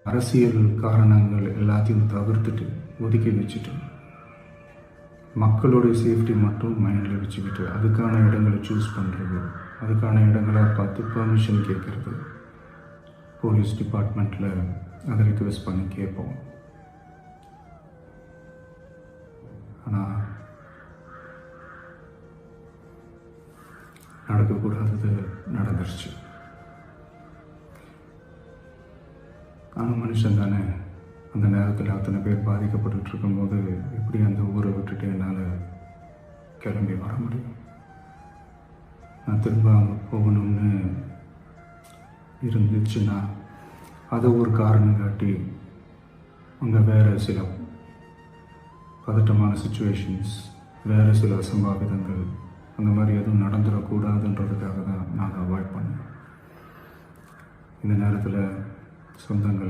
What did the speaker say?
அரசியல் காரணங்கள் எல்லாத்தையும் தவிர்த்துட்டு ஒதுக்கி வச்சுட்டு மக்களுடைய சேஃப்டி மட்டும் மைண்டில் வச்சுக்கிட்டு அதுக்கான இடங்களை சூஸ் பண்ணுறது, அதுக்கான இடங்களை பார்த்து பெர்மிஷன் கேட்குறது, போலீஸ் டிபார்ட்மெண்ட்டில் அதை ரிக்வெஸ்ட் பண்ணி கேட்போம். ஆனால் நடக்கக்கூடாதது நடந்துருச்சு. நானும் மனுஷன் தானே. அந்த நேரத்தில் அத்தனை பேர் பாதிக்கப்பட்டு இருக்கும்போது எப்படி அந்த ஊரை விட்டுட்டு என்னால் கிளம்பி வர முடியும்? நான் திரும்ப அங்கே போகணும்னு இருந்துச்சுன்னா அதை ஒரு காரணம் காட்டி அங்கே வேறு சில பதட்டமான சுச்சுவேஷன்ஸ், வேறு சில அசம்பாவிதங்கள் அந்த மாதிரி எதுவும் நடந்துடக்கூடாதுன்றதுக்காக தான் நான் அவாய்ட் பண்ணேன். இந்த நேரத்தில் சொந்தங்களை